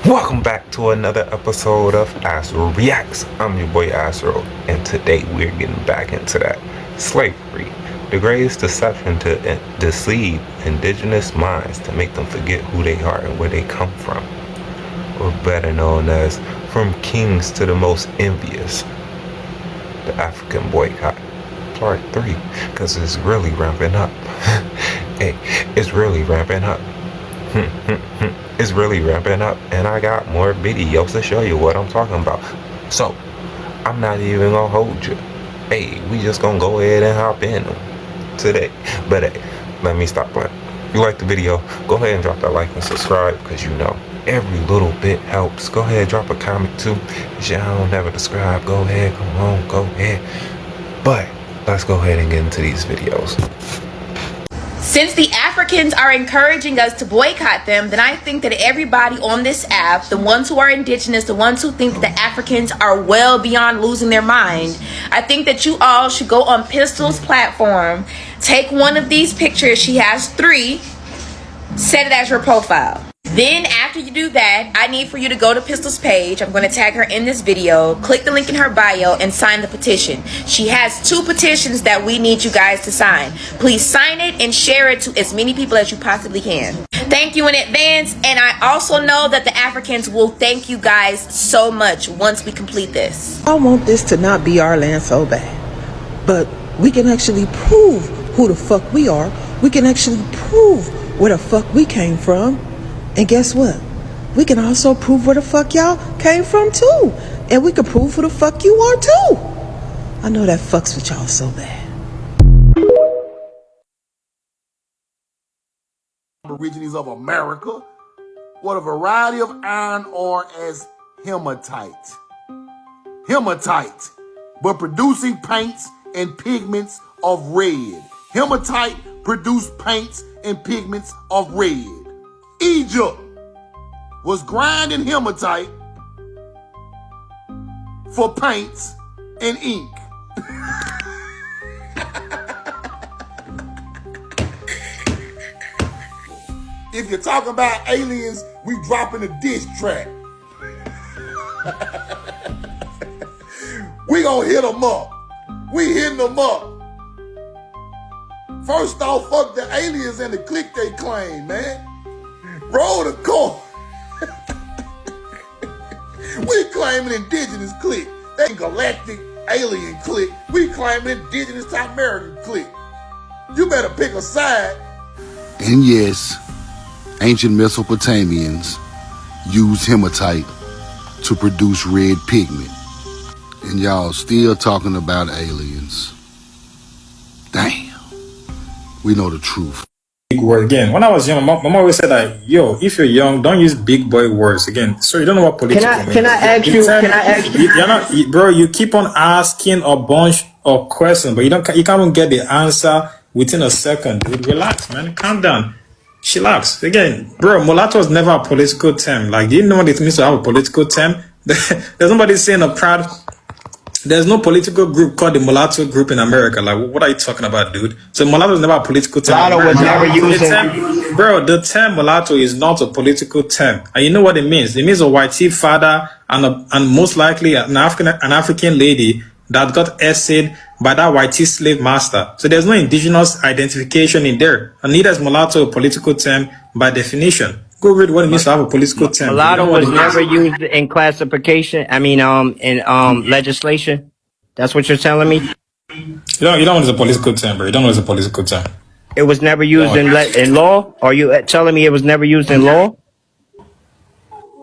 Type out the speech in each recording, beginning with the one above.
Welcome back to another episode of Astro Reacts. I'm your boy Astro, and today we're getting back into that slavery, the greatest deception to deceive indigenous minds to make them forget who they are and where they come from, or better known as from kings to the most envious, the African boycott, part 3, because it's really ramping up. Hey, it's really ramping up. It's really ramping up, and I got more videos to show you what I'm talking about. So I'm not even gonna hold you. Hey, we just gonna go ahead and hop in today. But hey, let me stop playing. If you like the video, go ahead and drop that like and subscribe, because you know every little bit helps. Go ahead, drop a comment too. If y'all never subscribe, go ahead, come on, go ahead. But let's go ahead and get into these videos. Since the Africans are encouraging us to boycott them, then I think that everybody on this app, the ones who are indigenous, the ones who think that the Africans are well beyond losing their mind, I think that you all should go on Pistol's platform, take one of these pictures, she has 3, set it as your profile. Then after you do that, I need for you to go to Pistol's page. I'm going to tag her in this video. Click the link in her bio and sign the petition. She has 2 petitions that we need you guys to sign. Please sign it and share it to as many people as you possibly can. Thank you in advance. And I also know that the Africans will thank you guys so much once we complete this. I want this to not be our land so bad. But we can actually prove who the fuck we are. We can actually prove where the fuck we came from. And guess what? We can also prove where the fuck y'all came from too. And we can prove who the fuck you are too. I know that fucks with y'all so bad. Aborigines of America. What a variety of iron ore as hematite. Hematite, but producing paints and pigments of red. Hematite produced paints and pigments of red. Egypt was grinding hematite for paints and ink. If you're talking about aliens, we dropping a diss track. We gonna hit them up. We hitting them up. First off, fuck the aliens and the clique they claim, man. Roll the court. We claim an indigenous clique. They galactic alien clique. We claim an indigenous to American clique. You better pick a side. And yes, ancient Mesopotamians used hematite to produce red pigment. And y'all still talking about aliens. Damn. We know the truth. Big word again. When I was young, my mom always said that, yo, if you're young, don't use big boy words. Again, so you don't know what political means. Can I ask you? You're not, bro, you keep on asking a bunch of questions, but you can't even get the answer within a second, dude. Relax, man. Calm down. Chillax. Again, bro, mulatto was never a political term. Like, do you know what it means to have a political term? There's nobody saying a proud... There's no political group called the mulatto group in America. Like, what are you talking about, dude? So mulatto is never a political term. Mulatto was never used. Bro, the term mulatto is not a political term. And you know what it means? It means a white father and most likely an African lady that got essayed by that white slave master. So there's no indigenous identification in there. And neither is mulatto a political term by definition. Go read what it means to have a political term. Mulatto was never used in classification. I mean, in legislation. That's what you're telling me. You don't know it's a political term, bro. You don't know it's a political term. It was never used in law. Are you telling me it was never used in law?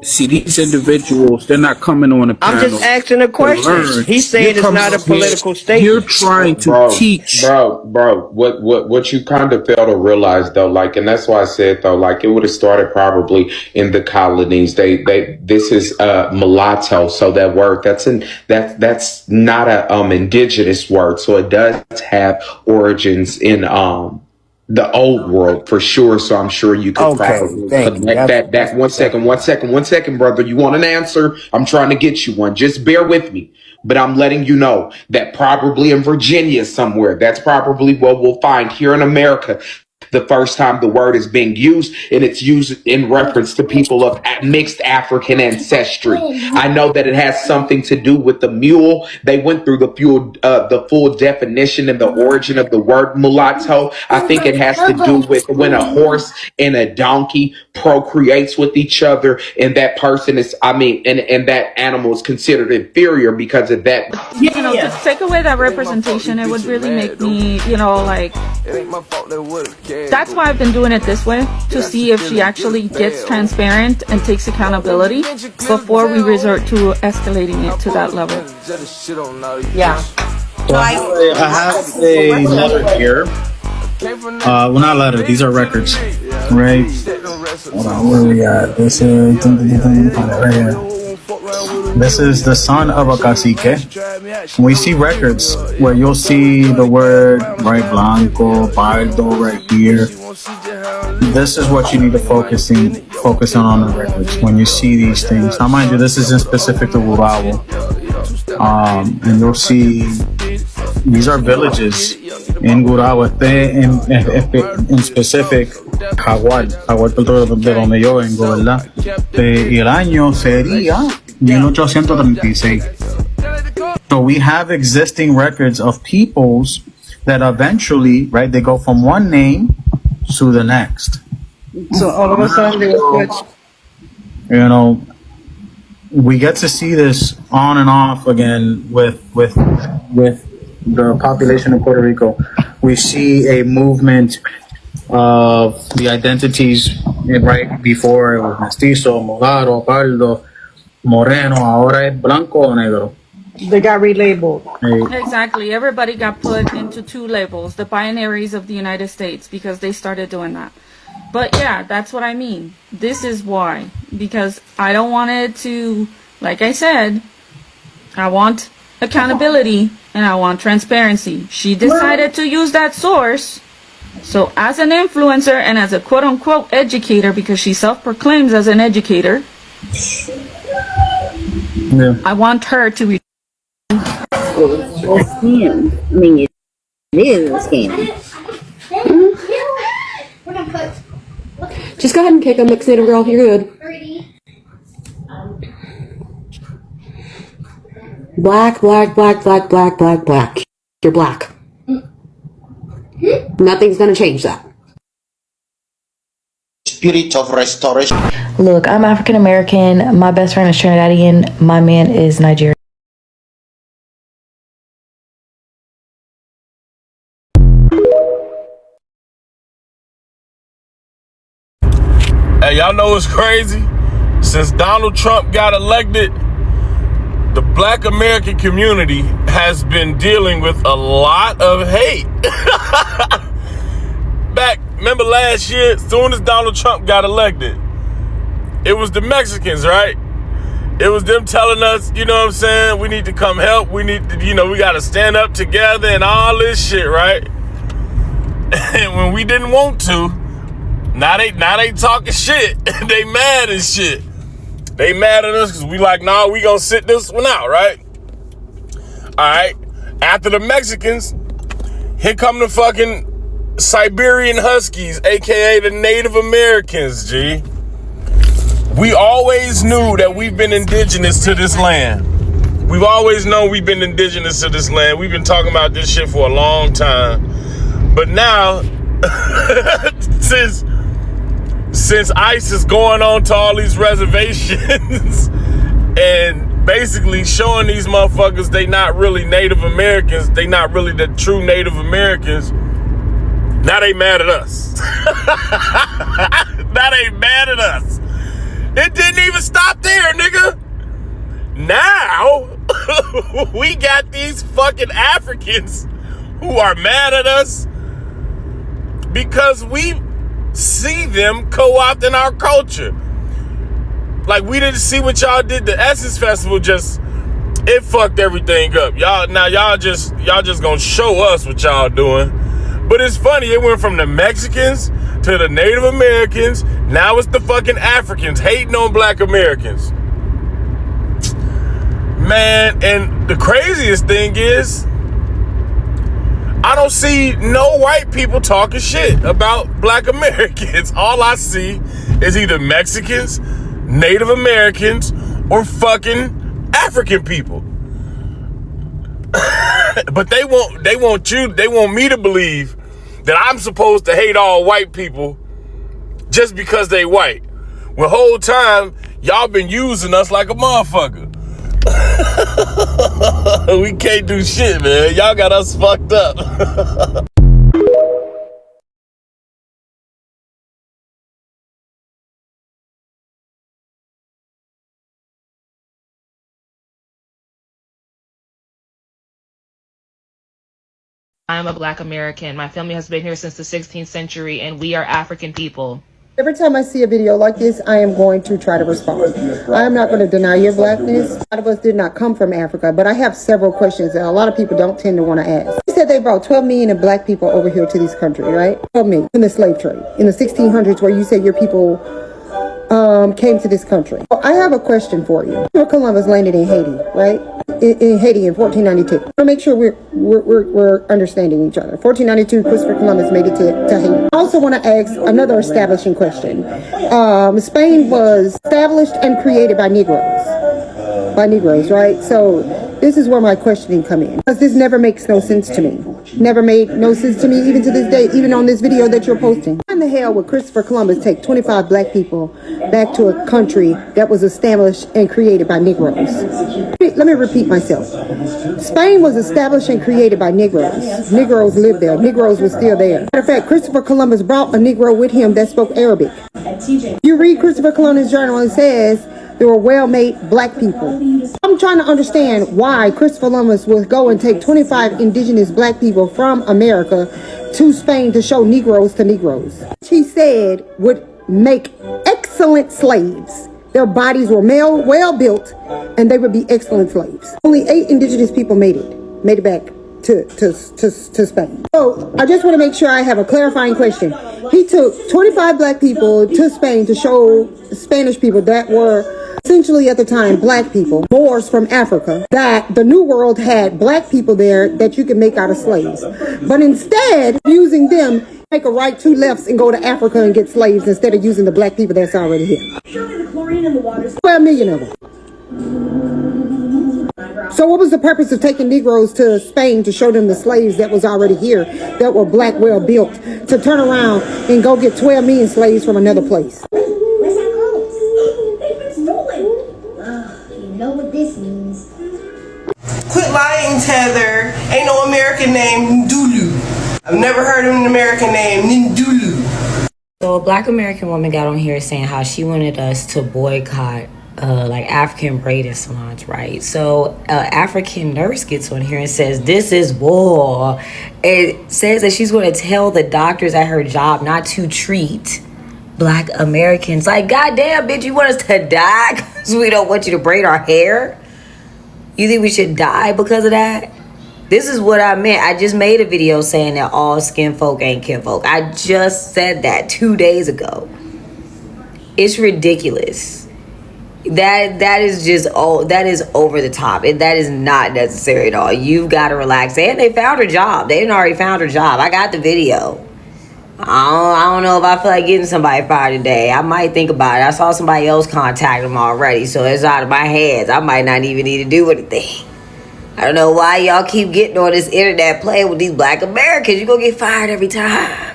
See, these individuals, they're not coming on the panel. I'm just asking a question. He's saying it's not a political statement. You're trying to teach. Bro, what you kind of fail to realize though, like, and that's why I said though, like, it would have started probably in the colonies. This is mulatto, so that word that's not a indigenous word, so it does have origins in the old world for sure. So I'm sure you could probably connect that. One second, brother. You want an answer? I'm trying to get you one. Just bear with me. But I'm letting you know that probably in Virginia somewhere, that's probably what we'll find here in America. the first time the word is being used, and it's used in reference to people of mixed African ancestry. I know that it has something to do with the mule. They went through the full definition and the origin of the word mulatto. I think it has to do with when a horse and a donkey procreates with each other, and that person is, and that animal is considered inferior because of that. To take away that representation, it would really make me, like, that's why I've been doing it this way, to see if she actually gets transparent and takes accountability before we resort to escalating it to that level. Yeah. So I have a letter here. Well, not letter. These are records, right? Hold on, where we at? This is right here. This is the son of a cacique. We see records where you'll see the word, right, blanco, pardo, right here. This is what you need to focus on the records when you see these things. Now, mind you, this isn't specific to Gurabo. And you'll see these are villages in Gurabo, in specific Jaguar de donde yo vengo, ¿verdad? Y el año sería 1836. So we have existing records of peoples that eventually, right, they go from one name to the next. So all of a sudden they were switched. We get to see this on and off again with the population of Puerto Rico. We see a movement of the identities, right before it was mestizo, mulatto, pardo, moreno, ahora es blanco o negro. They got relabeled. Exactly. Everybody got put into two labels, the binaries of the United States, because they started doing that. But yeah, that's what I mean. This is why. Because I don't want it to, like I said, I want accountability and I want transparency. She decided to use that source. So as an influencer and as a quote-unquote educator, because she self-proclaims as an educator, I want her to be. It's a scam. I mean, it is a scam. Just go ahead and kick him, Mixinator girl. You're good. Black, black, black, black, black, black, black. You're black. Nothing's gonna change that. Spirit of restoration. Look, I'm African American. My best friend is Trinidadian. My man is Nigerian. Hey, y'all know what's crazy? Since Donald Trump got elected, the Black American community has been dealing with a lot of hate. Remember last year, as soon as Donald Trump got elected, it was the Mexicans, right? It was them telling us, you know what I'm saying, we need to come help. We need to, we got to stand up together and all this shit, right? And when we didn't want to, now they talking shit. They mad and shit. They mad at us because we like, nah, we gonna sit this one out, right? All right. After the Mexicans, here come the fucking Siberian Huskies, aka the Native Americans, G. We always knew that we've been indigenous to this land. We've always known we've been indigenous to this land. We've been talking about this shit for a long time. But now, since ICE is going on to all these reservations and basically showing these motherfuckers they not really Native Americans, they not really the true Native Americans, now they mad at us. Now they mad at us. It didn't even stop there, nigga. Now, we got these fucking Africans who are mad at us because we see them co-opting our culture. Like, we didn't see what y'all did. The Essence Festival it fucked everything up. Y'all just gonna show us what y'all doing. But it's funny, it went from the Mexicans to the Native Americans. Now it's the fucking Africans hating on Black Americans. Man, and the craziest thing is, I don't see no white people talking shit about black Americans. All I see is either Mexicans, Native Americans, or fucking African people. But they want me to believe that I'm supposed to hate all white people just because they white. Well, whole time, y'all been using us like a motherfucker. We can't do shit, man. Y'all got us fucked up. I'm a black American. My family has been here since the 16th century, and we are African people. Every time I see a video like this, I am going to try to respond. I am not going to deny your blackness. A lot of us did not come from Africa, but I have several questions that a lot of people don't tend to want to ask. You said they brought 12 million of black people over here to this country, right? 12 million in the slave trade in the 1600s, where you said your people came to this country. Well, I have a question for you. Columbus landed in Haiti, right? In Haiti in 1492. I want to make sure we're understanding each other. 1492, Christopher Columbus made it to Haiti. I also want to ask another establishing question. Spain was established and created by Negroes. Right? So this is where my questioning come in. Because this never makes no sense to me. Never made no sense to me, even to this day, even on this video that you're posting. Why in the hell would Christopher Columbus take 25 black people back to a country that was established and created by Negroes? Let me repeat myself. Spain was established and created by Negroes. Negroes lived there. Negroes were still there. Matter of fact, Christopher Columbus brought a Negro with him that spoke Arabic. You read Christopher Columbus' journal, and it says there were well-made black people. I'm trying to understand why Christopher Columbus would go and take 25 indigenous black people from America to Spain to show Negroes to Negroes. He said would make excellent slaves. Their bodies were well built, and they would be excellent slaves. Only 8 indigenous people made it back to Spain. So I just want to make sure I have a clarifying question. He took 25 black people to Spain to show Spanish people that were essentially at the time black people, Moors from Africa, that the New World had black people there that you could make out of slaves. But instead, using them, make a right, 2 lefts, and go to Africa and get slaves instead of using the black people that's already here. Surely the chlorine in the water. 12 million of them. So what was the purpose of taking Negroes to Spain to show them the slaves that was already here, that were black, well built, to turn around and go get 12 million slaves from another place? Where's our clothes? They've been stolen. You know what this means. Quit lying, Tether. Ain't no American name Ndulu. I've never heard of an American name Ndulu. So a black American woman got on here saying how she wanted us to boycott like African braiding salons, right? So African nurse gets on here and says this is war. It says that she's going to tell the doctors at her job not to treat black Americans. Like, goddamn, bitch, you want us to die because we don't want you to braid our hair? You think we should die because of that? This is what I meant. I just made a video saying that all skin folk ain't kinfolk. I just said that 2 days ago. It's ridiculous. That is just that is over the top. That is not necessary at all. You've got to relax. And they found her job. They already found her job. I got the video. I don't know if I feel like getting somebody fired today. I might think about it. I saw somebody else contact them already, so it's out of my hands. I might not even need to do anything. I don't know why y'all keep getting on this internet playing with these black Americans. You're going to get fired every time.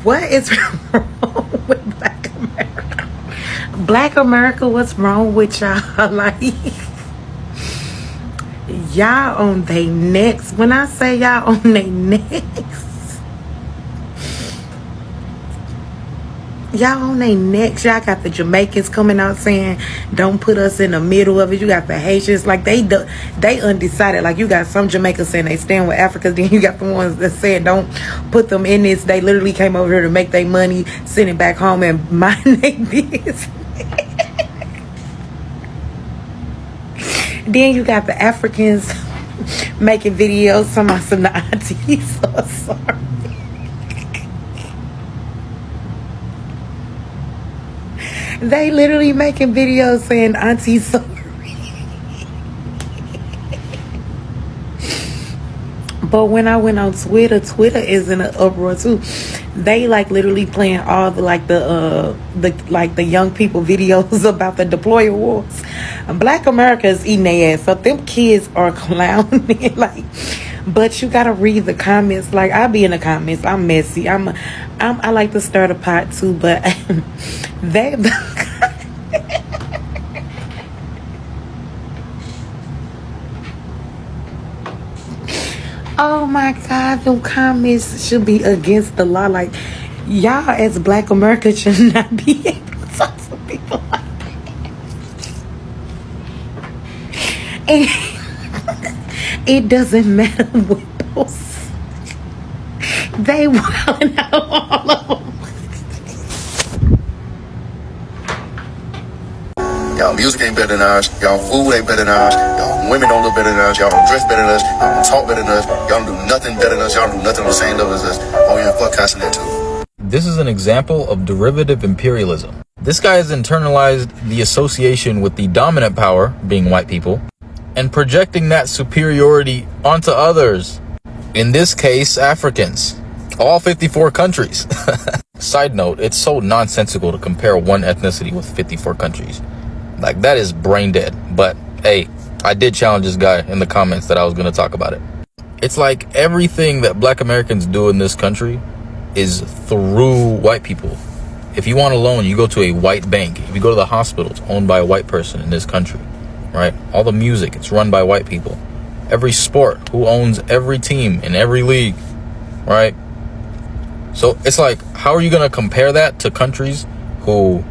What is wrong with Black America? Black America, what's wrong with y'all? Like, y'all on they necks. When I say y'all on they necks, y'all on they necks. Y'all got the Jamaicans coming out saying don't put us in the middle of it. You got the Haitians, like they undecided. Like, you got some Jamaicans saying they stand with Africa, then you got the ones that said don't put them in this. They literally came over here to make their money, send it back home and mind their business. Then you got the Africans making videos, some of the aunties. So sorry. They literally making videos saying auntie sorry. But when I went on Twitter, Twitter is in an uproar too. They like literally playing all the the young people videos about the deploy awards. Black America is eating their ass up. Them kids are clowning like. But you gotta read the comments. Like I be in the comments. I'm messy. I like to stir the pot too. But they. Oh my God, them comments should be against the law. Like, y'all as Black America should not be able to talk to people like that. And it doesn't matter what posts. They wilding out all of them. Y'all music ain't better than ours. Y'all food ain't better than ours. Y'all women don't look better than us. Y'all don't dress better than us. Y'all don't talk better than us. Y'all don't do nothing better than us. Y'all don't do nothing on the same level as us. Oh yeah, fuck cussing that too. This is an example of derivative imperialism. This guy has internalized the association with the dominant power, being white people, and projecting that superiority onto others. In this case, Africans. All 54 countries. Side note, it's so nonsensical to compare one ethnicity with 54 countries. Like, that is brain dead. But, hey, I did challenge this guy in the comments that I was going to talk about it. It's like everything that Black Americans do in this country is through white people. If you want a loan, you go to a white bank. If you go to the hospital, it's owned by a white person in this country, right? All the music, it's run by white people. Every sport, who owns every team in every league, right? So it's like, how are you going to compare that to countries who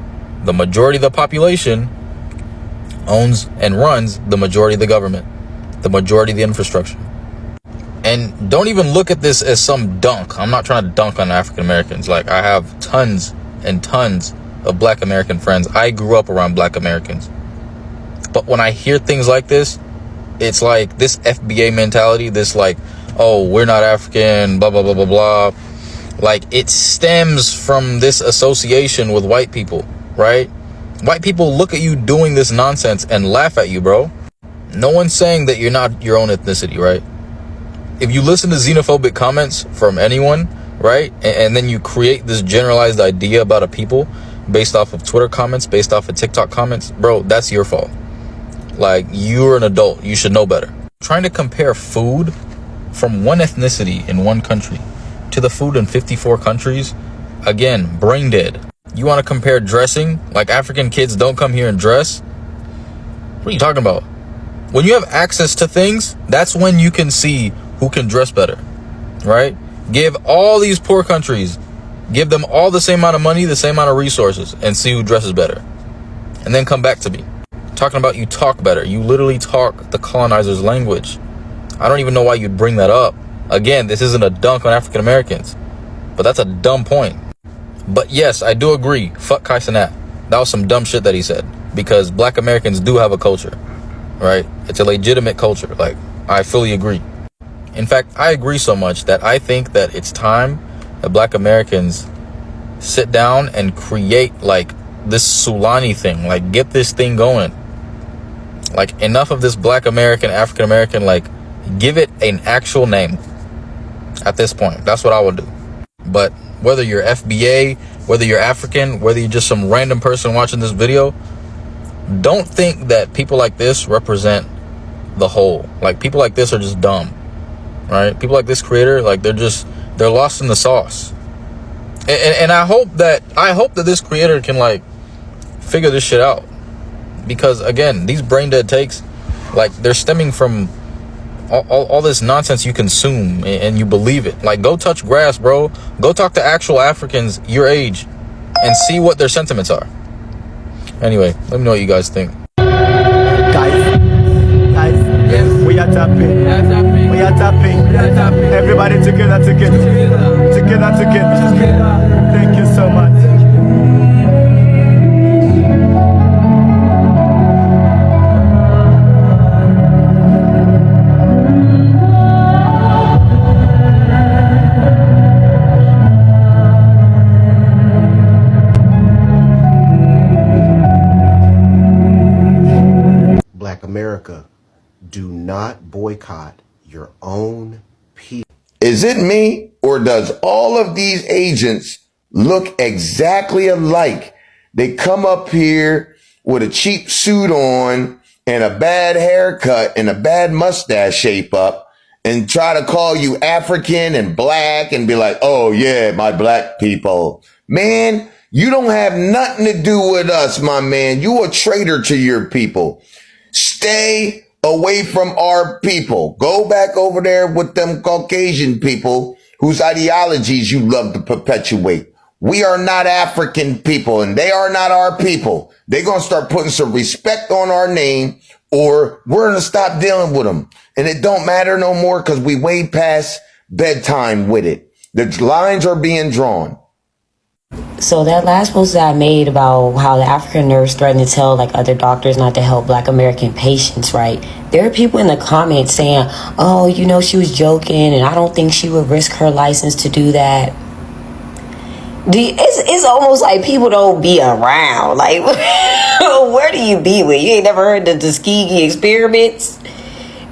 the majority of the population owns and runs the majority of the government, the majority of the infrastructure? And don't even look at this as some dunk. I'm not trying to dunk on African Americans. Like, I have tons and tons of Black American friends. I grew up around Black Americans. But when I hear things like this, it's like this FBA mentality, this like, oh, we're not African, blah, blah, blah, blah, blah. Like, it stems from this association with white people, right? White people look at you doing this nonsense and laugh at you, bro. No one's saying that you're not your own ethnicity, right? If you listen to xenophobic comments from anyone, right, and then you create this generalized idea about a people based off of Twitter comments, based off of TikTok comments, bro, that's your fault. Like, you're an adult. You should know better. Trying to compare food from one ethnicity in one country to the food in 54 countries, again, brain dead. You want to compare dressing? Like, African kids don't come here and dress? What are you talking about? When you have access to things, that's when you can see who can dress better, right? Give all these poor countries, give them all the same amount of money, the same amount of resources, and see who dresses better. And then come back to me. Talking about you talk better. You literally talk the colonizer's language. I don't even know why you'd bring that up. Again, this isn't a dunk on African Americans, but that's a dumb point. But yes, I do agree. Fuck Kai Cenat. That was some dumb shit that he said, because Black Americans do have a culture, right? It's a legitimate culture. Like, I fully agree. In fact, I agree so much that I think that it's time that Black Americans sit down and create like this Sulani thing, like get this thing going. Like, enough of this Black American, African American, like give it an actual name at this point. That's what I would do. But whether you're FBA, whether you're African, whether you're just some random person watching this video, don't think that people like this represent the whole. Like, people like this are just dumb, right? People like this creator, like they're lost in the sauce. And I hope that this creator can like figure this shit out, because again, these brain dead takes, like, they're stemming from all this nonsense you consume and you believe it. Like, go touch grass, bro. Go talk to actual Africans your age and see what their sentiments are. Anyway, let me know what you guys think. Guys, yes, we are tapping. We are tapping. Everybody together. Thank you so much. Black America, do not boycott your own Is it me, or does all of these agents look exactly alike? They come up here with a cheap suit on and a bad haircut and a bad mustache shape up and try to call you African and black and be like, oh yeah, my black people. Man, you don't have nothing to do with us, my man. You a traitor to your people. Stay away from our people. Go back over there with them Caucasian people whose ideologies you love to perpetuate. We are not African people and they are not our people. They're going to start putting some respect on our name or we're going to stop dealing with them. And it don't matter no more because we way past bedtime with it. The lines are being drawn. So that last post that I made about how the African nurse threatened to tell like other doctors not to help Black American patients, right? There are people in the comments saying, oh, you know, she was joking and I don't think she would risk her license to do that. It's almost like people don't be around. Like, where do you be with? You ain't never heard the Tuskegee experiments?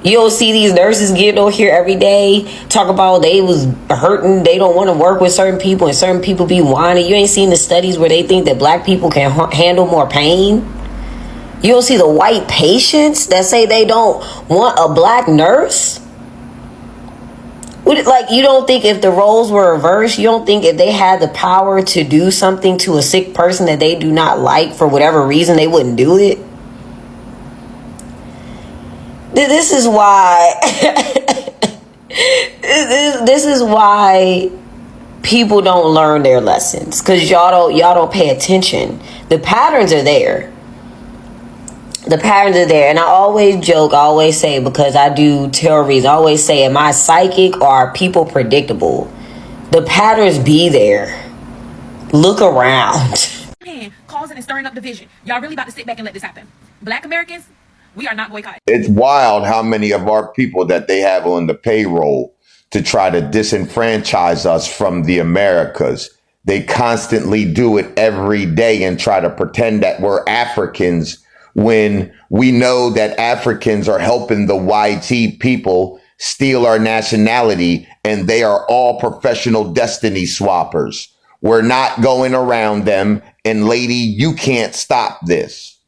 You don't see these nurses getting on here every day, talk about they was hurting, they don't want to work with certain people, and certain people be whining. You ain't seen the studies where they think that Black people can handle more pain. You don't see the white patients that say they don't want a Black nurse. Like, you don't think if the roles were reversed, you don't think if they had the power to do something to a sick person that they do not like for whatever reason, they wouldn't do it? This is why this is why people don't learn their lessons, because y'all don't pay attention. The patterns are there. The patterns are there. And I always joke, I always say, because I do tarot reads, I always say, am I psychic or are people predictable? The patterns be there. Look around. Causing and stirring up division. Y'all really about to sit back and let this happen? Black Americans, we are not boycotting. It's wild how many of our people that they have on the payroll to try to disenfranchise us from the Americas. They constantly do it every day and try to pretend that we're Africans when we know that Africans are helping the YT people steal our nationality and they are all professional destiny swappers. We're not going around them, and lady, you can't stop this.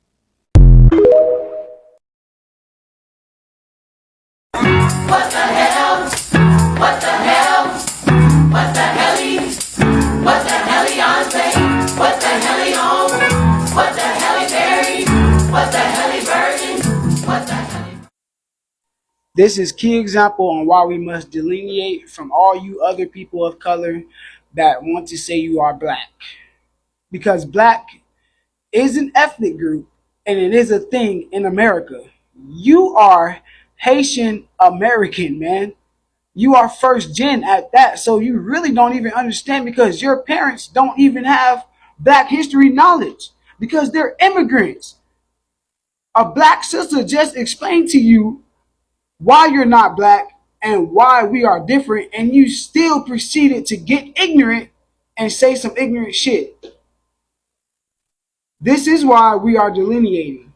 What the hell? What the hell? What the helly? What the heliante? What the helion? What the heliberry? What the helivirgin? What the heli? This is key example on why we must delineate from all you other people of color that want to say you are Black. Because Black is an ethnic group and it is a thing in America. You are Haitian American, man. You are first gen at that. So you really don't even understand, because your parents don't even have Black history knowledge because they're immigrants. A Black sister just explained to you why you're not Black and why we are different, and you still proceeded to get ignorant and say some ignorant shit. This is why we are delineating.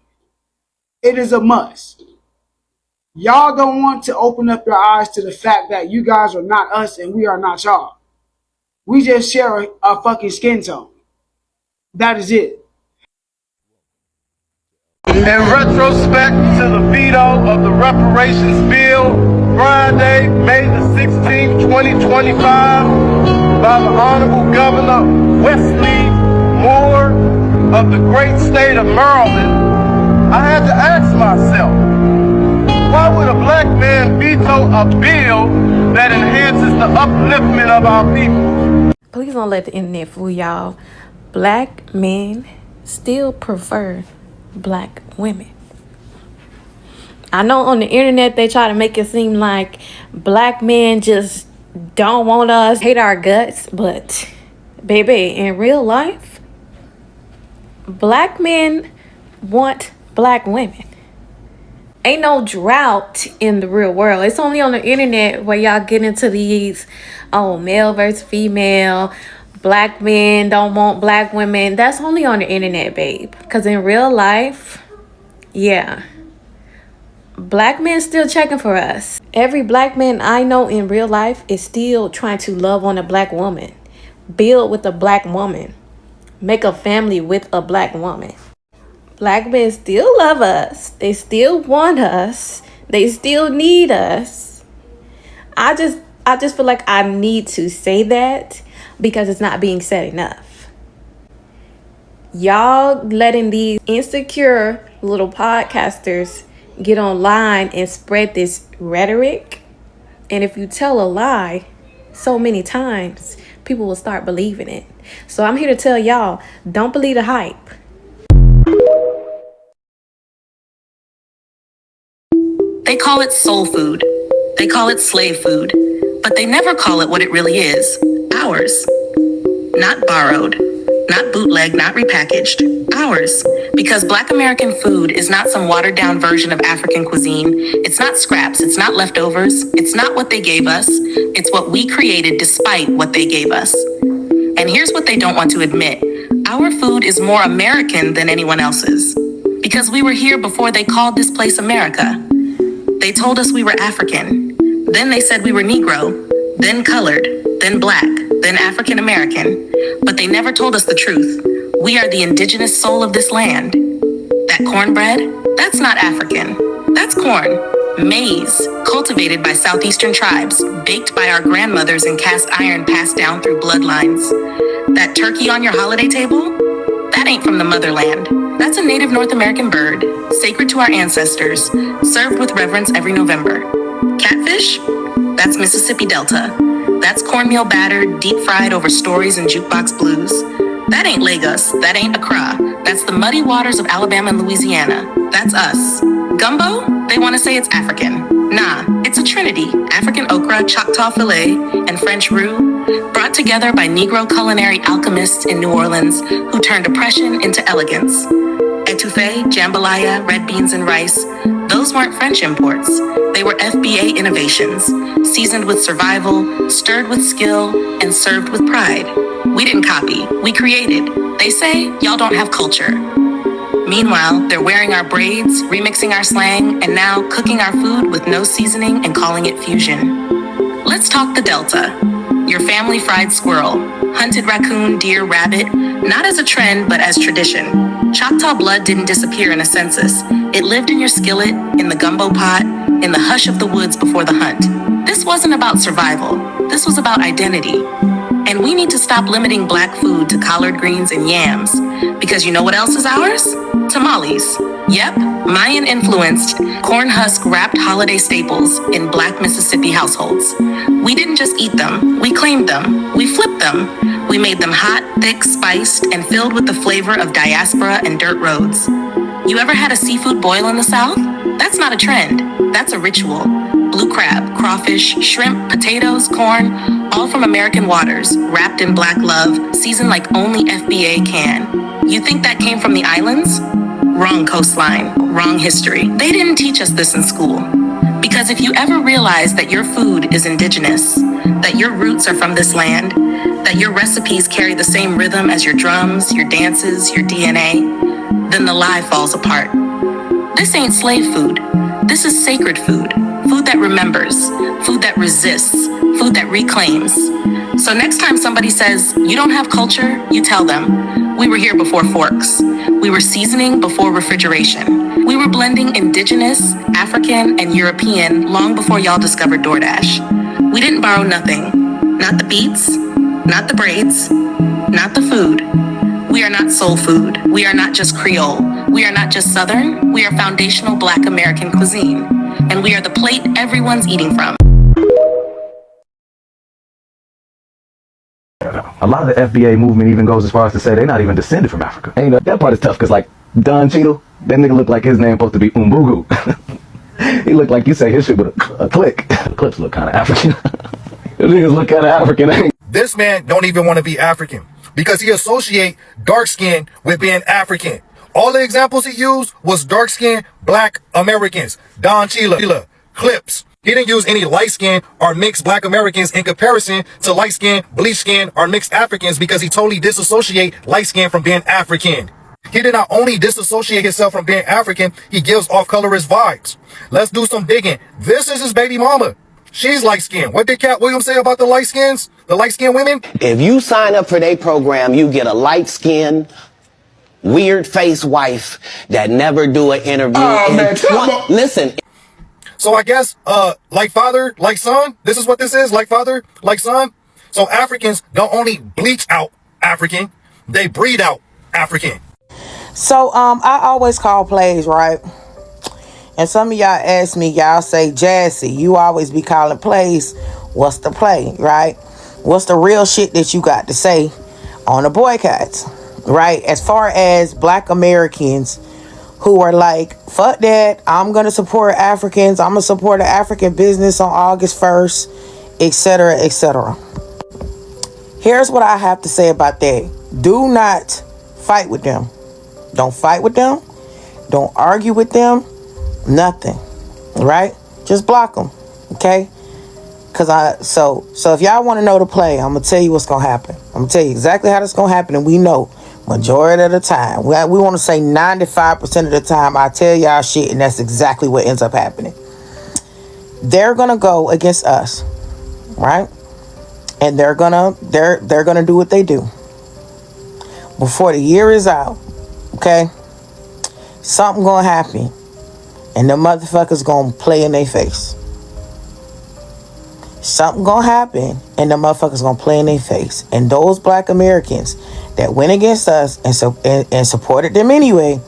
It is a must. Y'all don't want to open up your eyes to the fact that you guys are not us and we are not y'all. We just share a fucking skin tone. That is it. In retrospect to the veto of the reparations bill, Friday, May the 16th, 2025, by the Honorable Governor Wesley Moore of the great state of Maryland, I had to ask myself, why would a Black man veto a bill that enhances the upliftment of our people? Please don't let the internet fool y'all. Black men still prefer Black women. I know on the internet they try to make it seem like Black men just don't want us, hate our guts, but baby, in real life, Black men want Black women. Ain't no drought in the real world. It's only on the internet where y'all get into these, oh, male versus female, Black men don't want Black women. That's only on the internet, babe. Because in real life, yeah, Black men still checking for us. Every black man I know in real life is still trying to love on a black woman, build with a black woman, make a family with a black woman. Black men still love us. They still want us. They still need us. I just feel like I need to say that because it's not being said enough. Y'all letting these insecure little podcasters get online and spread this rhetoric. And if you tell a lie so many times, people will start believing it. So I'm here to tell y'all, don't believe the hype. They call it soul food. They call it slave food. But they never call it what it really is. Ours. Not borrowed. Not bootleg, not repackaged. Ours. Because Black American food is not some watered down version of African cuisine. It's not scraps. It's not leftovers. It's not what they gave us. It's what we created despite what they gave us. And here's what they don't want to admit. Our food is more American than anyone else's. Because we were here before they called this place America. They told us we were African. Then they said we were Negro, then colored, then Black, then African American. But they never told us the truth. We are the indigenous soul of this land. That cornbread, that's not African. That's corn. Maize, cultivated by southeastern tribes, baked by our grandmothers in cast iron passed down through bloodlines. That turkey on your holiday table, that ain't from the motherland. That's a native North American bird, sacred to our ancestors, served with reverence every November. Catfish? That's Mississippi Delta. That's cornmeal battered, deep fried over stories and jukebox blues. That ain't Lagos. That ain't Accra. That's the muddy waters of Alabama and Louisiana. That's us. Gumbo? They want to say it's African. Nah, it's a trinity. African okra, Choctaw filet, and French roux, brought together by Negro culinary alchemists in New Orleans who turned oppression into elegance. Etouffee, jambalaya, red beans and rice, those weren't French imports. They were FBA innovations, seasoned with survival, stirred with skill, and served with pride. We didn't copy, we created. They say, y'all don't have culture. Meanwhile, they're wearing our braids, remixing our slang, and now cooking our food with no seasoning and calling it fusion. Let's talk the Delta. Your family fried squirrel, hunted raccoon, deer, rabbit, not as a trend, but as tradition. Choctaw blood didn't disappear in a census. It lived in your skillet, in the gumbo pot, in the hush of the woods before the hunt. This wasn't about survival. This was about identity. And we need to stop limiting Black food to collard greens and yams. Because you know what else is ours? Tamales. Yep, Mayan influenced, corn husk wrapped holiday staples in Black Mississippi households. We didn't just eat them, we claimed them, we flipped them. We made them hot, thick, spiced, and filled with the flavor of diaspora and dirt roads. You ever had a seafood boil in the South? That's not a trend, that's a ritual. Blue crab, crawfish, shrimp, potatoes, corn, all from American waters, wrapped in Black love, seasoned like only FBA can. You think that came from the islands? Wrong coastline, wrong history. They didn't teach us this in school. Because if you ever realize that your food is indigenous, that your roots are from this land, that your recipes carry the same rhythm as your drums, your dances, your DNA, then the lie falls apart. This ain't slave food. This is sacred food. Food that remembers, food that resists, food that reclaims. So next time somebody says, you don't have culture, you tell them, we were here before forks. We were seasoning before refrigeration. We were blending indigenous, African, and European long before y'all discovered DoorDash. We didn't borrow nothing. Not the beats, not the braids, not the food. We are not soul food. We are not just Creole. We are not just Southern. We are foundational Black American cuisine. And we are the plate everyone's eating from. A lot of the FBA movement even goes as far as to say they're not even descended from Africa. And that part is tough because, like, Don Cheadle, that nigga looked like his name supposed to be Umbugu. He looked like you say his shit with a click. The clips look kind of African. Those niggas look kind of African. This man don't even want to be African because he associate dark skin with being African. All the examples he used was dark skin Black Americans. Don Cheadle, Clips. He didn't use any light skin or mixed Black Americans in comparison to light skin, bleach skin, or mixed Africans because he totally disassociate light skin from being African. He did not only disassociate himself from being African, he gives off colorist vibes. Let's do some digging. This is his baby mama. She's light-skinned. What did Cat Williams say about the light-skins? The light-skinned women? If you sign up for their program, you get a light-skinned, weird-faced wife that never do an interview. Listen. So I guess, like father, like son. This is what this is, like father, like son. So Africans don't only bleach out African, they breed out African. So I always call plays, right? And some of y'all ask me, y'all say, Jassy, you always be calling plays. What's the play, right? What's the real shit that you got to say on the boycotts, right? As far as Black Americans who are like, fuck that, I'm going to support Africans, I'm going to support an African business on August 1st, etc., etc. Here's what I have to say about that. Do not fight with them. Don't fight with them. Don't argue with them. Nothing. Right? Just block them. Okay? So if y'all want to know the play, I'm going to tell you what's going to happen. I'm going to tell you exactly how this going to happen, and we know majority of the time. We want to say 95% of the time I tell y'all shit, and that's exactly what ends up happening. They're going to go against us. Right? And they're gonna do what they do. Before the year is out, okay, something gonna happen, and the motherfuckers gonna play in their face. Something gonna happen, and the motherfuckers gonna play in their face. And those Black Americans that went against us and supported them anyway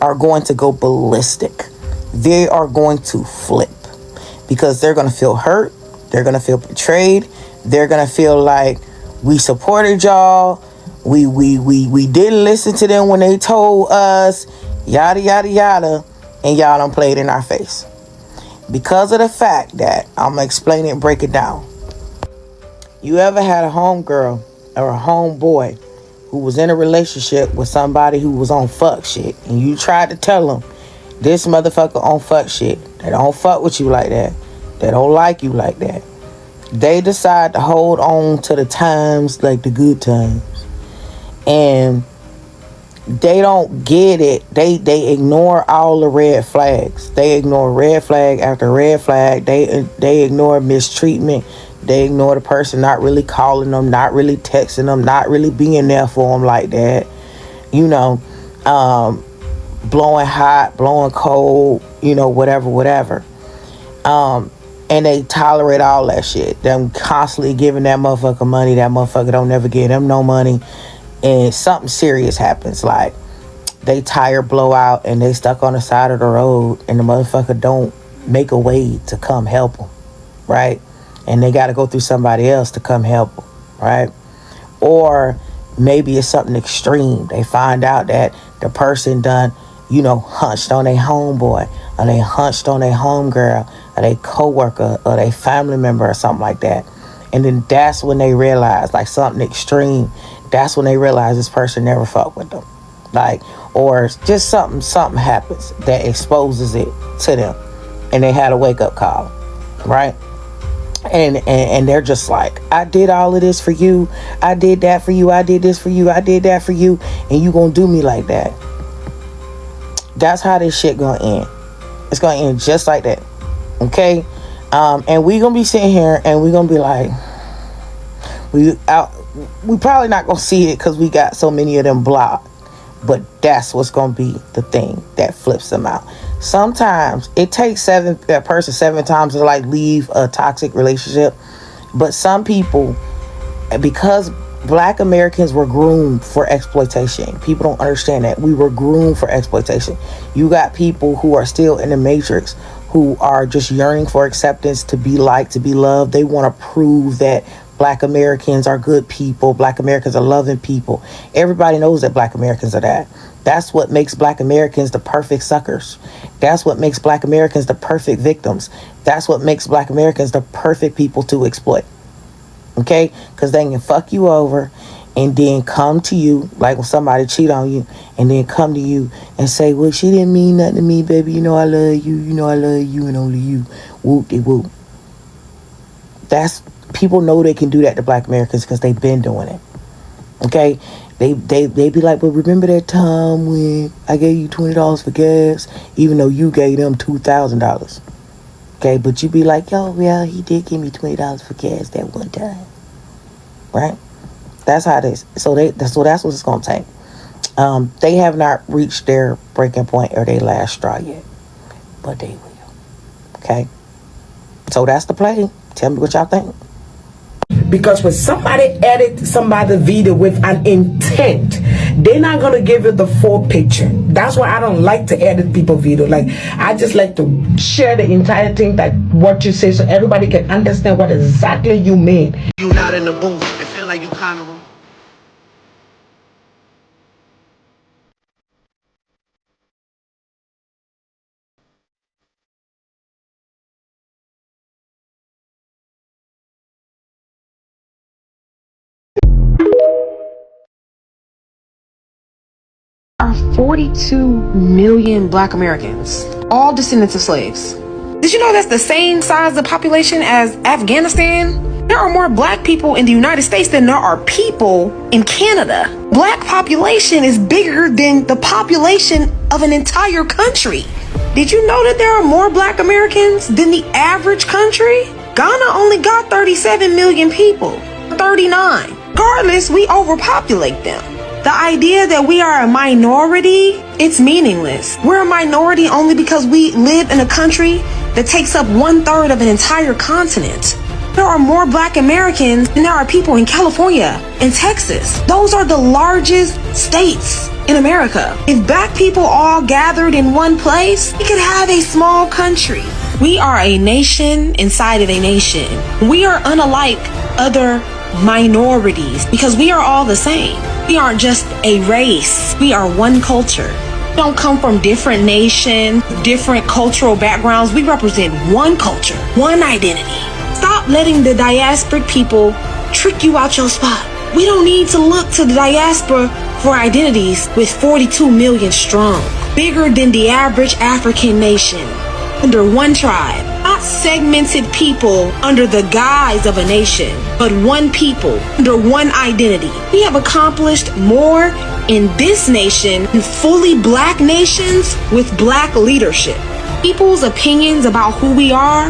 are going to go ballistic. They are going to flip because they're gonna feel hurt. They're gonna feel betrayed. They're gonna feel like we supported y'all. We didn't listen to them when they told us yada yada yada, and y'all done played in our face. Because of the fact that I'm gonna explain it and break it down. You ever had a homegirl or a homeboy who was in a relationship with somebody who was on fuck shit, and you tried to tell them this motherfucker on fuck shit, they don't fuck with you like that, they don't like you like that. They decide to hold on to the times, like the good times, and they don't get it. They ignore all the red flags. They ignore red flag after red flag. They ignore mistreatment. They ignore the person not really calling them, not really texting them, not really being there for them like that. You know, blowing hot, blowing cold, you know, whatever. And they tolerate all that shit. Them constantly giving that motherfucker money. That motherfucker don't never give them no money. And something serious happens. Like, they tire blow out and they stuck on the side of the road, and the motherfucker don't make a way to come help them. Right? And they got to go through somebody else to come help them. Right? Or maybe it's something extreme. They find out that the person done, you know, hunched on their homeboy, or they hunched on their homegirl, or their coworker, or their family member, or something like that. And then that's when they realize, like, something extreme. That's when they realize this person never fucked with them. Like, or just something happens that exposes it to them, and they had a wake-up call. Right? And they're just like, I did all of this for you, I did that for you, I did this for you, I did that for you, and you gonna do me like that. That's how this shit gonna end. It's gonna end just like that. Okay? And we gonna be sitting here and we gonna be like, we probably not gonna see it because we got so many of them blocked. But that's what's gonna be the thing that flips them out. Sometimes it takes a person 7 times to like leave a toxic relationship. But some people, because Black Americans were groomed for exploitation. People don't understand that. We were groomed for exploitation. You got people who are still in the matrix, who are just yearning for acceptance, to be liked, to be loved. They want to prove that Black Americans are good people. Black Americans are loving people. Everybody knows that Black Americans are that. That's what makes Black Americans the perfect suckers. That's what makes Black Americans the perfect victims. That's what makes Black Americans the perfect people to exploit. Okay? Because they can fuck you over and then come to you, like when somebody cheat on you, and then come to you and say, well, she didn't mean nothing to me, baby. You know I love you. You know I love you and only you. Whoop-de-whoop. People know they can do that to Black Americans because they've been doing it. Okay? They be like, but remember that time when I gave you $20 for gas, even though you gave them $2,000. Okay, but you be like, yo, well, he did give me $20 for gas that one time, right? That's how it is. So that's what it's gonna take. They have not reached their breaking point or their last straw yet, but they will. Okay, so that's the play. Tell me what y'all think. Because when somebody edit somebody's video with an intent, they're not gonna give you the full picture. That's why I don't like to edit people's video. Like, I just like to share the entire thing, that what you say, so everybody can understand what exactly you mean. You not in the booth. It feel like you kind of. Are 42 million black Americans, all descendants of slaves. Did you know that's the same size of population as Afghanistan? There are more black people in the United States than there are people in Canada. Black population is bigger than the population of an entire country. Did you know that there are more black Americans than the average country? Ghana only got 37 million people, 39. Regardless, we overpopulate them. The idea that we are a minority, it's meaningless. We're a minority only because we live in a country that takes up 1/3 of an entire continent. There are more black Americans than there are people in California and Texas. Those are the largest states in America. If black people all gathered in one place, we could have a small country. We are a nation inside of a nation. We are unlike other minorities because we are all the same. We aren't just a race. We are one culture. We don't come from different nations, different cultural backgrounds. We represent one culture, one identity. Stop letting the diasporic people trick you out your spot. We don't need to look to the diaspora for identities with 42 million strong, bigger than the average African nation, under one tribe. Not segmented people under the guise of a nation, but one people under one identity. We have accomplished more in this nation than fully black nations with black leadership. People's opinions about who we are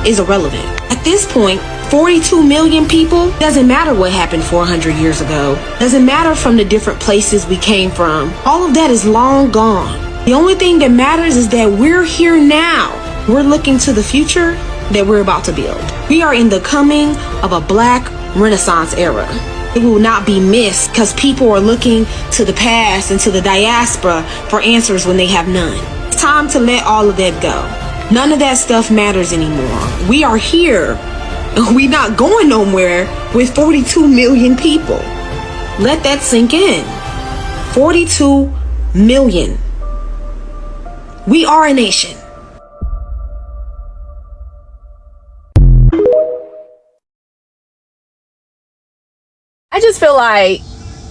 is irrelevant. At this point, 42 million people, doesn't matter what happened 400 years ago. Doesn't matter from the different places we came from. All of that is long gone. The only thing that matters is that we're here now. We're looking to the future that we're about to build. We are in the coming of a black Renaissance era. It will not be missed because people are looking to the past and to the diaspora for answers when they have none. It's time to let all of that go. None of that stuff matters anymore. We are here. We're not going nowhere with 42 million people. Let that sink in. 42 million. We are a nation. I just feel like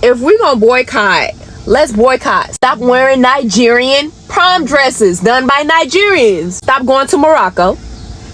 if we're gonna boycott, let's boycott. Stop wearing Nigerian prom dresses done by Nigerians. Stop going to Morocco.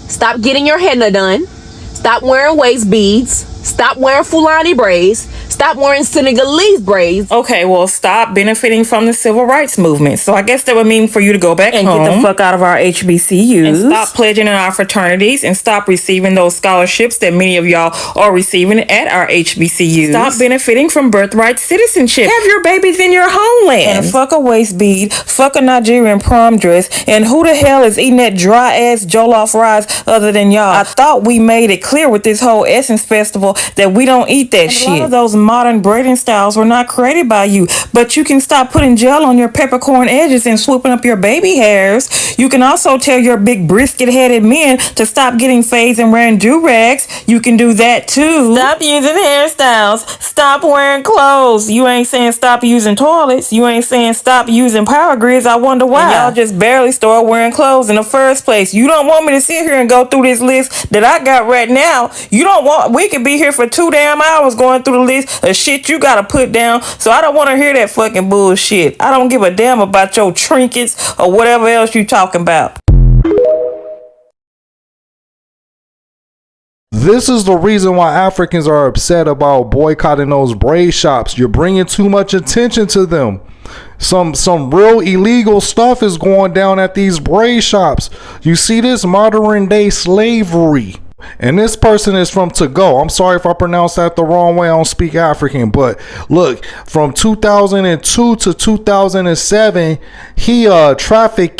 Stop getting your henna done. Stop wearing waist beads. Stop wearing Fulani braids. Stop wearing Senegalese braids. Okay, well, stop benefiting from the civil rights movement. So I guess that would mean for you to go back and home, get the fuck out of our HBCUs, and stop pledging in our fraternities, and stop receiving those scholarships that many of y'all are receiving at our HBCUs. Stop benefiting from birthright citizenship. Have your babies in your homeland. And fuck a waist bead, fuck a Nigerian prom dress, and who the hell is eating that dry ass jollof rice other than y'all? I thought we made it clear with this whole Essence Festival that we don't eat that shit. A lot of those modern braiding styles were not created by you, but you can stop putting gel on your peppercorn edges and swooping up your baby hairs. You can also tell your big brisket-headed men to stop getting fades and wearing do-rags. You can do that too. Stop using hairstyles. Stop wearing clothes. You ain't saying stop using toilets. You ain't saying stop using power grids. I wonder why. And y'all just barely start wearing clothes in the first place. You don't want me to sit here and go through this list that I got right now. You don't want, we could be here for 2 damn hours going through the list of shit you gotta put down. So I don't want to hear that fucking bullshit. I don't give a damn about your trinkets or whatever else you talking about. This is the reason why Africans are upset about boycotting those braid shops. You're bringing too much attention to them. Some real illegal stuff is going down at these braid shops. You see this modern day slavery. And this person is from Togo. I'm sorry if I pronounced that the wrong way. I don't speak African. But look, from 2002 to 2007, he trafficked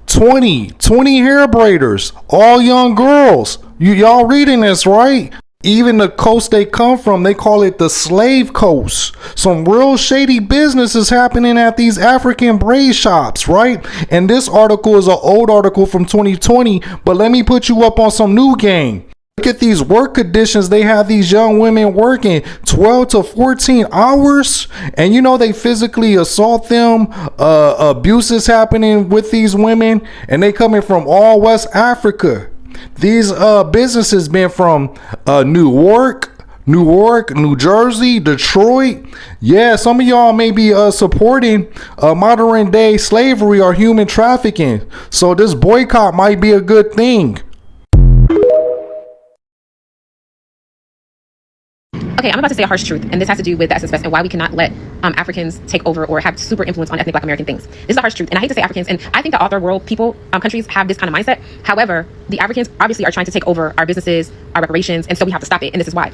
20 hair braiders, all young girls. Y'all reading this, right? Even the coast they come from, they call it the slave coast. Some real shady business is happening at these African braid shops, right? And this article is an old article from 2020, but let me put you up on some new game. Look at these work conditions. They have these young women working 12 to 14 hours. And you know, they physically assault them. Abuse is happening with these women. And they coming from all West Africa. These businesses been from Newark, New Jersey, Detroit. Yeah, some of y'all may be supporting modern day slavery or human trafficking. So this boycott might be a good thing. Okay, I'm about to say a harsh truth, and this has to do with the Essence Fest and why we cannot let Africans take over or have super influence on ethnic Black American things. This is a harsh truth, and I hate to say Africans, and I think that all third world people, countries have this kind of mindset. However, the Africans obviously are trying to take over our businesses, our reparations, and so we have to stop it, and this is why.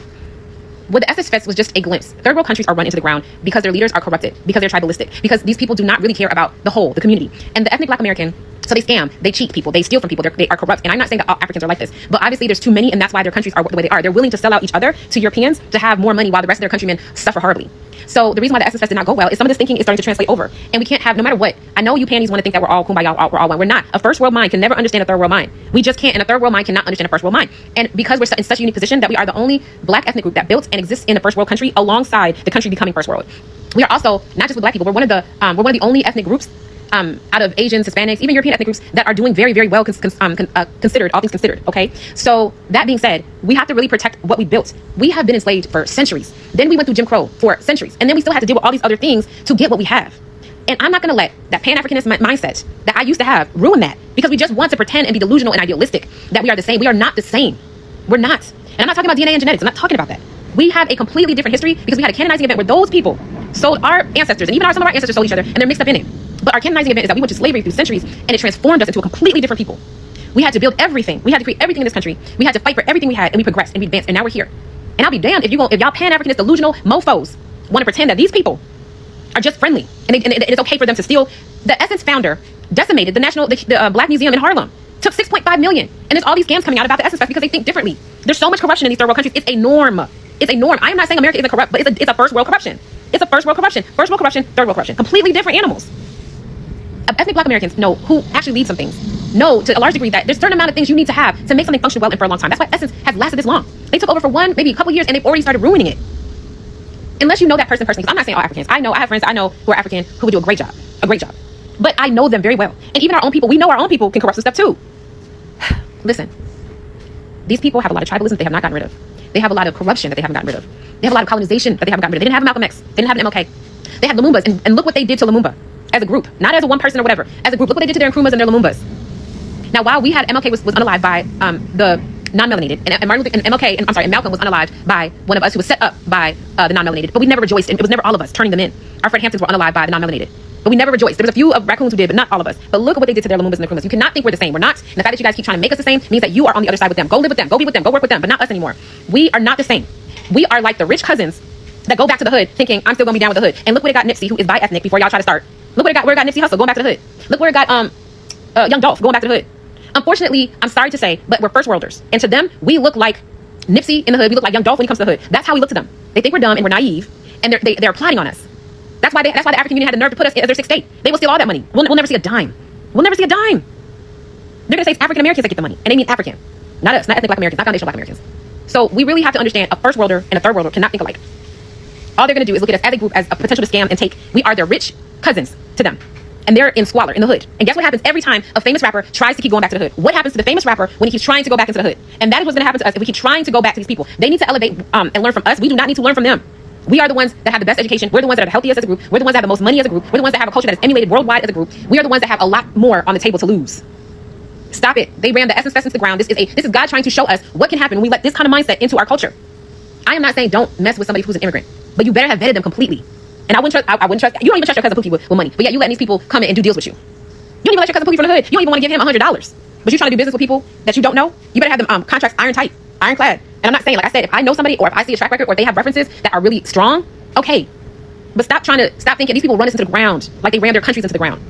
Well, the Essence Fest was just a glimpse. Third world countries are run into the ground because their leaders are corrupted, because they're tribalistic, because these people do not really care about the whole, the community. And the ethnic Black American, so they scam, they cheat people, they steal from people, they are corrupt. And I'm not saying that all Africans are like this, but obviously there's too many, and that's why their countries are the way they are. They're willing to sell out each other to Europeans to have more money while the rest of their countrymen suffer horribly. So the reason why the Essence Fest did not go well is some of this thinking is starting to translate over. And we can't have, no matter what, I know you panties want to think that we're all kumbaya, we're all one. We're not. A first world mind can never understand a third world mind. We just can't, and a third world mind cannot understand a first world mind. And because we're in such a unique position that we are the only Black ethnic group that built and exists in a first world country alongside the country becoming first world. We are also, not just with Black people, we're one of the only ethnic groups out of Asians, Hispanics, even European ethnic groups that are doing very, very well considered, all things considered, okay? So that being said, we have to really protect what we built. We have been enslaved for centuries. Then we went through Jim Crow for centuries. And then we still had to deal with all these other things to get what we have. And I'm not gonna let that Pan-Africanist mindset that I used to have ruin that, because we just want to pretend and be delusional and idealistic that we are the same. We are not the same. We're not. And I'm not talking about DNA and genetics. I'm not talking about that. We have a completely different history because we had a canonizing event where those people sold our ancestors, and even some of our ancestors sold each other, and they're mixed up in it. But our canonizing event is that we went to slavery through centuries, and it transformed us into a completely different people. We had to build everything. We had to create everything in this country. We had to fight for everything we had, and we progressed, and we advanced, and now we're here. And I'll be damned if y'all Pan-Africanist delusional mofos want to pretend that these people are just friendly, and it's okay for them to steal. The Essence founder decimated the Black Museum in Harlem. Took $6.5 million. And there's all these scams coming out about the Essence Fest because they think differently. There's so much corruption in these third world countries. It's a norm. It's a norm. I am not saying America isn't corrupt, but it's a first world corruption. It's a first world corruption. First world corruption, third world corruption. Completely different animals. Ethnic Black Americans know who actually leads some things. Know to a large degree that there's a certain amount of things you need to have to make something function well and for a long time. That's why Essence has lasted this long. They took over for maybe a couple years, and they've already started ruining it. Unless you know that person personally, because I'm not saying all Africans. I have friends I know who are African who would do a great job. But I know them very well. And even our own people, we know our own people can corrupt some stuff too. Listen, these people have a lot of tribalism that they have not gotten rid of. They have a lot of corruption that they haven't gotten rid of. They have a lot of colonization that they haven't gotten rid of. They didn't have Malcolm X. They didn't have an MLK. They had Lumumbas, and look what they did to Lumumba as a group, not as a one person or whatever. As a group, look what they did to their Nkrumahs and their Lumumbas. Now, while we had MLK was unalived by the non-melanated, and Malcolm was unalived by one of us who was set up by the non-melanated, but we never rejoiced, and it was never all of us turning them in. Our Fred Hamptons were unalived by the non-melanated. But we never rejoiced. There was a few of raccoons who did, but not all of us. But look at what they did to their Lumumbas and their Nkrumahs. You cannot think we're the same. We're not. And the fact that you guys keep trying to make us the same means that you are on the other side with them. Go live with them. Go be with them. Go work with them. But not us anymore. We are not the same. We are like the rich cousins that go back to the hood thinking, I'm still going to be down with the hood. And look where it got Nipsey, who is bi-ethnic, before y'all try to start. Look where it got Nipsey Hussle, going back to the hood. Look where it got Young Dolph, going back to the hood. Unfortunately, I'm sorry to say, but we're first worlders. And to them, we look like Nipsey in the hood. We look like Young Dolph when he comes to the hood. That's how we look to them. They think we're dumb and we're naive, and they're plotting on us. That's why the African Union had the nerve to put us as their sixth state. They will steal all that money. We'll never see a dime. We'll never see a dime. They're gonna say it's African Americans that get the money, and they mean African, not us, not ethnic Black Americans, not foundational Black Americans. So we really have to understand a first worlder and a third worlder cannot think alike. All they're gonna do is look at us as a group as a potential to scam and take. We are their rich cousins to them, and they're in squalor in the hood. And guess what happens every time a famous rapper tries to keep going back to the hood? What happens to the famous rapper when he keeps trying to go back into the hood? And that is what's gonna happen to us if we keep trying to go back to these people. They need to elevate and learn from us. We do not need to learn from them. We are the ones that have the best education. We're the ones that are the healthiest as a group. We're the ones that have the most money as a group. We're the ones that have a culture that is emulated worldwide as a group. We are the ones that have a lot more on the table to lose. Stop it. They ran the essence fest into the ground. This is God trying to show us what can happen when we let this kind of mindset into our culture. I am not saying don't mess with somebody who's an immigrant, but you better have vetted them completely. And I wouldn't trust, you don't even trust your cousin Pookie with money, but yet you letting these people come in and do deals with you. You don't even let your cousin Pookie from the hood. You don't even want to give him $100, but you trying to do business with people that you don't know. You better have them contracts iron tight, ironclad. And I'm not saying, like I said, if I know somebody or if I see a track record or they have references that are really strong, okay. But stop thinking these people run us into the ground like they ran their countries into the ground.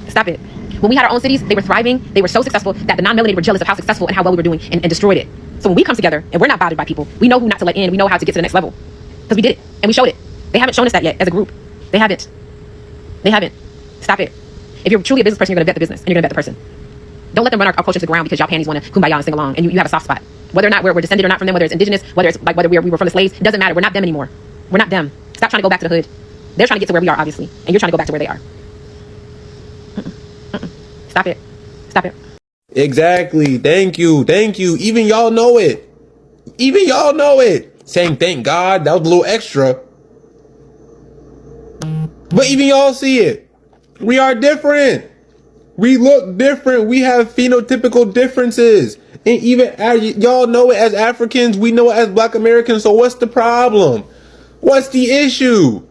Stop it. When we had our own cities, they were thriving. They were so successful that the non-melanated were jealous of how successful and how well we were doing and destroyed it. So when we come together and we're not bothered by people, we know who not to let in. We know how to get to the next level because we did it and we showed it. They haven't shown us that yet as a group. They haven't. Stop it. If you're truly a business person, you're going to vet the business and you're going to vet the person. Don't let them run our culture to the ground because y'all panties want to kumbaya and sing along and you have a soft spot. Whether or not we're descended or not from them, whether it's indigenous, whether it's like whether we were from the slaves, it doesn't matter. We're not them anymore. We're not them. Stop trying to go back to the hood. They're trying to get to where we are, obviously, and you're trying to go back to where they are. Stop it. Stop it. Exactly. Thank you. Even y'all know it. Saying thank God, that was a little extra. But even y'all see it. We are different. We look different. We have phenotypical differences. And even y'all know it as Africans, we know it as Black Americans. So what's the problem? What's the issue?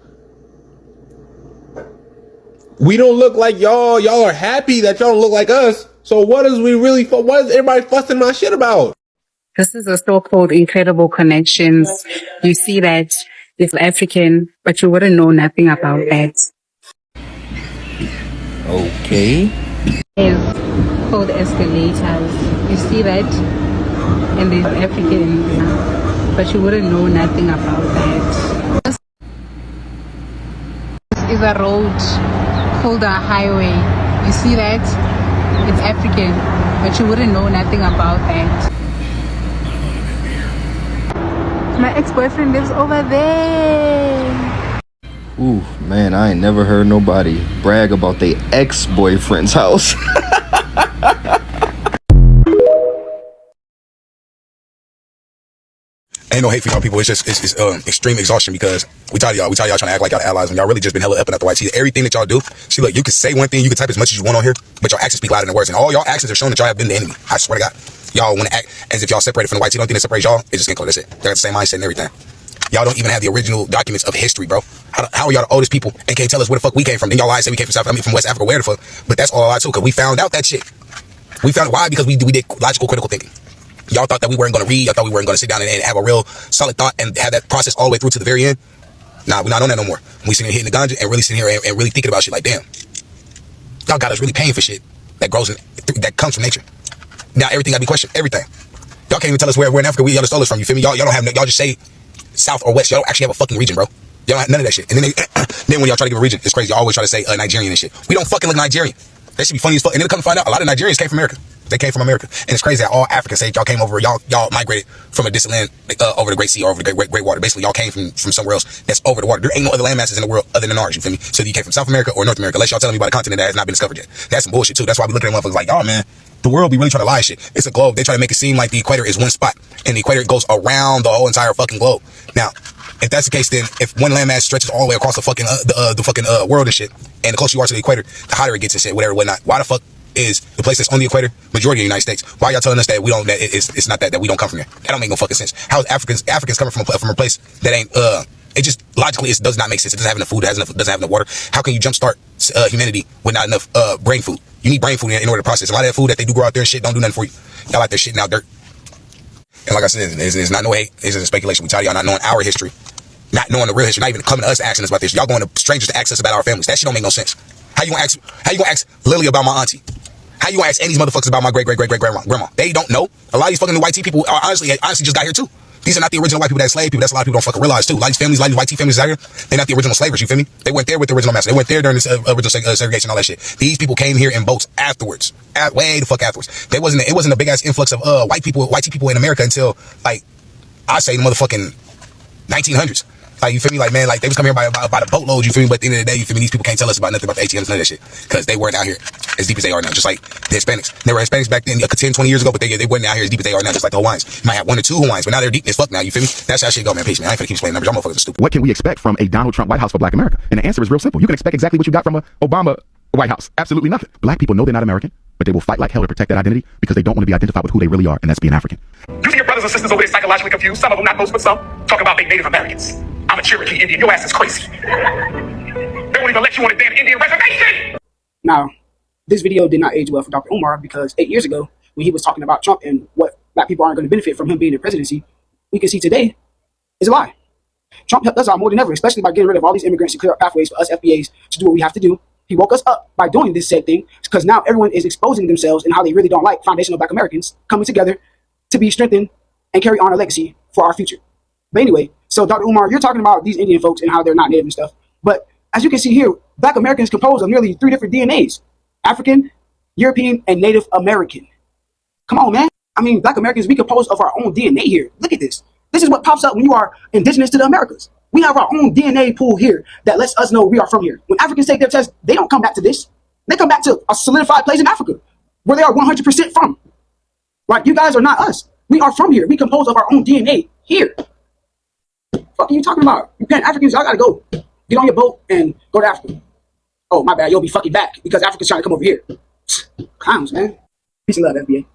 We don't look like y'all. Y'all are happy that y'all don't look like us. So what is everybody fussing my shit about? This is a so-called incredible connections. You see that it's African, but you wouldn't know nothing about that. Okay. It's called escalators. You see that? And there's African, but you wouldn't know nothing about that. This is a road called a highway. You see that? It's African, but you wouldn't know nothing about that. My ex-boyfriend lives over there. Ooh, man, I ain't never heard nobody brag about their ex-boyfriend's house. Ain't no hate for y'all people. It's just extreme exhaustion because we tell y'all trying to act like y'all allies when y'all really just been hella up and at the white teeth. Everything that y'all do, see, look, you can say one thing, you can type as much as you want on here, but your actions speak louder than words, and all y'all actions are showing that y'all have been the enemy. I swear to God, y'all want to act as if y'all separated from the white teeth. The only thing that separates y'all is just skin color. That's it. They got the same mindset and everything. Y'all don't even have the original documents of history, bro. How are y'all the oldest people and can't tell us where the fuck we came from? Then y'all lie say we came from West Africa, where the fuck? But that's all a lie too, because we found out that shit. We found why? Because we did logical, critical thinking. Y'all thought that we weren't going to read. Y'all thought we weren't going to sit down and have a real solid thought and have that process all the way through to the very end. Nah, we're not on that no more. We sitting here hitting the ganja and really sitting here and really thinking about shit like, damn, y'all got us really paying for shit that grows that comes from nature. Now everything got to be questioned. Everything. Y'all can't even tell us where in Africa y'all stole us from. You feel me? Y'all don't have. Y'all just say south or west. Y'all don't actually have a fucking region, bro. Y'all don't have none of that shit. And then then when y'all try to give a region, it's crazy. Y'all always try to say Nigerian and shit. We don't fucking look Nigerian. That should be funny as fuck. And then come to find out, a lot of Nigerians came from America. They came from America. And it's crazy that all Africans say y'all came over, y'all migrated from a distant land over the Great Sea or over the Great Water. Basically, y'all came from somewhere else that's over the water. There ain't no other land masses in the world other than ours, you feel me? So you came from South America or North America, unless y'all telling me about a continent that has not been discovered yet. That's some bullshit too. That's why we look at them motherfuckers like, oh man, the world be really trying to lie shit. It's a globe. They try to make it seem like the equator is one spot and the equator goes around the whole entire fucking globe. Now, if that's the case, then if one landmass stretches all the way across the fucking world and shit, and the closer you are to the equator, the hotter it gets and shit, whatever, whatnot. Why the fuck is the place that's on the equator majority of the United States? Why y'all telling us that we don't? That it's not that we don't come from there? That don't make no fucking sense. How is Africans coming from a place that ain't it just logically it does not make sense. It doesn't have enough food. It doesn't have enough water. How can you jumpstart humanity with not enough brain food? You need brain food in order to process. A lot of that food that they do grow out there and shit don't do nothing for you. Y'all out there shitting out dirt. And like I said, it's not no hate. It's just a speculation. We tell y'all not knowing our history. Not knowing the real history, not even coming to us asking us about this. Y'all going to strangers to ask us about our families. That shit don't make no sense. How you gonna ask Lily about my auntie? How you gonna ask any of these motherfuckers about my great grandma? They don't know. A lot of these fucking white tea people are honestly just got here too. These are not the original white people that slave people. That's a lot of people don't fucking realize too. A lot of these families, a lot of these white tea families out here, they're not the original slavers. You feel me? They weren't there with the original master. They weren't there during this original segregation, all that shit. These people came here in boats afterwards. Way the fuck afterwards. It wasn't a big ass influx of white tea people in America until like I say the motherfucking 1900s. Like, you feel me? Like, man, like, they was coming here by the boatload, you feel me? But at the end of the day, you feel me? These people can't tell us about nothing about the ATMs, none of that shit. Because they weren't out here as deep as they are now. Just like the Hispanics. They were Hispanics back then, 10, 20 years ago, but they weren't out here as deep as they are now, just like the Hawaiians. You might have 1 or 2 Hawaiians, but now they're deep as fuck now, you feel me? That's how shit go, man. Peace, man. I ain't finna keep explaining numbers. Y'all motherfuckers are stupid. What can we expect from a Donald Trump White House for Black America? And the answer is real simple. You can expect exactly what you got from a Obama White House, absolutely nothing. Black people know they're not American, but they will fight like hell to protect that identity because they don't want to be identified with who they really are, and that's being African. You see your brothers and sisters over there psychologically confused, some of them not most, but some, talking about being Native Americans. I'm a Cherokee Indian. Your ass is crazy. They won't even let you on a damn Indian reservation. Now, this video did not age well for Dr. Umar because 8 years ago, when he was talking about Trump and what black people aren't going to benefit from him being in presidency, we can see today is a lie. Trump helped us out more than ever, especially by getting rid of all these immigrants to clear up pathways for us FBAs to do what we have to do. He woke us up by doing this said thing because now everyone is exposing themselves and how they really don't like foundational black Americans coming together to be strengthened and carry on a legacy for our future. But anyway, so Dr. Umar, you're talking about these Indian folks and how they're not native and stuff. But as you can see here, black Americans compose of nearly 3 different DNAs: African, European, and Native American. Come on, man. I mean, black Americans, we compose of our own DNA here. Look at this. This is what pops up when you are indigenous to the Americas. We have our own DNA pool here that lets us know we are from here. When Africans take their test, they don't come back to this. They come back to a solidified place in Africa where they are 100% from. Right? You guys are not us. We are from here. We compose of our own DNA here. What are you talking about? You Pan-Africans, y'all gotta go. Get on your boat and go to Africa. Oh, my bad. You'll be fucking back because Africa's trying to come over here. Clowns, man. Peace and love, FBA.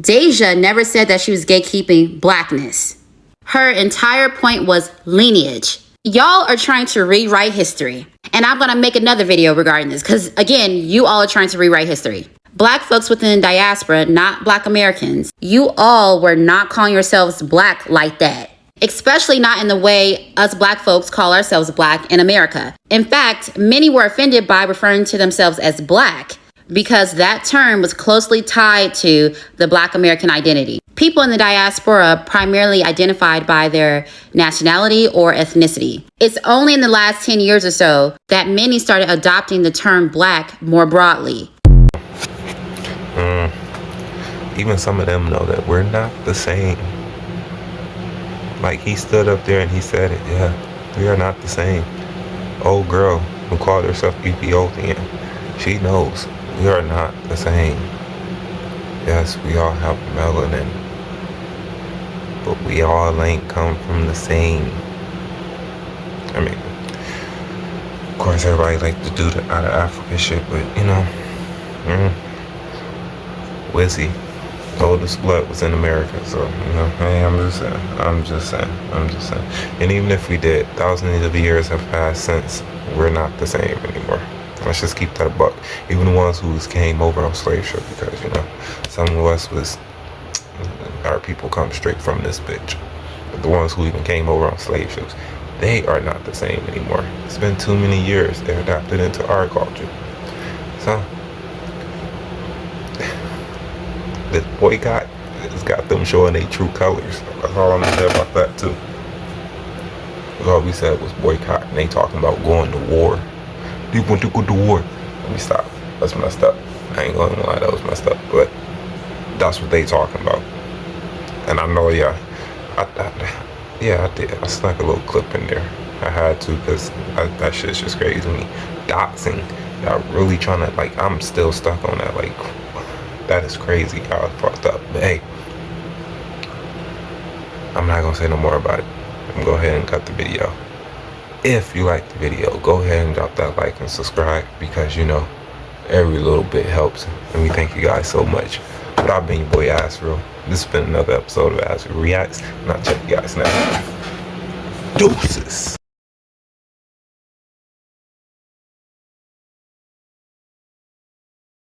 Deja never said that she was gatekeeping blackness. Her entire point was lineage. Y'all are trying to rewrite history. And I'm gonna make another video regarding this because, again, you all are trying to rewrite history. Black folks within the diaspora, not black Americans, you all were not calling yourselves black like that. Especially not in the way us black folks call ourselves black in America. In fact, many were offended by referring to themselves as black because that term was closely tied to the black American identity. People in the diaspora primarily identified by their nationality or ethnicity. It's only in the last 10 years or so that many started adopting the term black more broadly. Even some of them know that we're not the same. Like, he stood up there and he said it, yeah, we are not the same. Old girl who called herself Ethiopian, she knows we are not the same. Yes, we all have melanin, but we all ain't come from the same. I mean, of course everybody like to do the out of Africa shit, but you know, Wizzy, oldest blood was in America, so you know, hey, I'm just saying. And even if we did, thousands of years have passed since we're not the same anymore. Let's just keep that a buck. Even the ones who came over on slave ship, because you know, some of us was, our people come straight from this bitch. But the ones who even came over on slave ships, they are not the same anymore. It's been too many years. They're adapted into our culture. So this boycott has got them showing their true colors. That's all I'm gonna say about that too. All we said was boycott, and they talking about going to war. Do you want to go to war? Let me stop. That's messed up. I ain't gonna lie, that was messed up. But that's what they talking about. And I know, yeah, I did. I snuck a little clip in there. I had to, because that shit's just crazy to me. Doxing. Y'all really trying to, like, I'm still stuck on that. Like, that is crazy. Y'all fucked up. But hey, I'm not gonna say no more about it. I'm gonna go ahead and cut the video. If you like the video, go ahead and drop that like and subscribe, because you know, every little bit helps. And we thank you guys so much. But I've been your boy Asreal. This has been another episode of Asreal Reacts, and I'll check you guys next time. Deuces.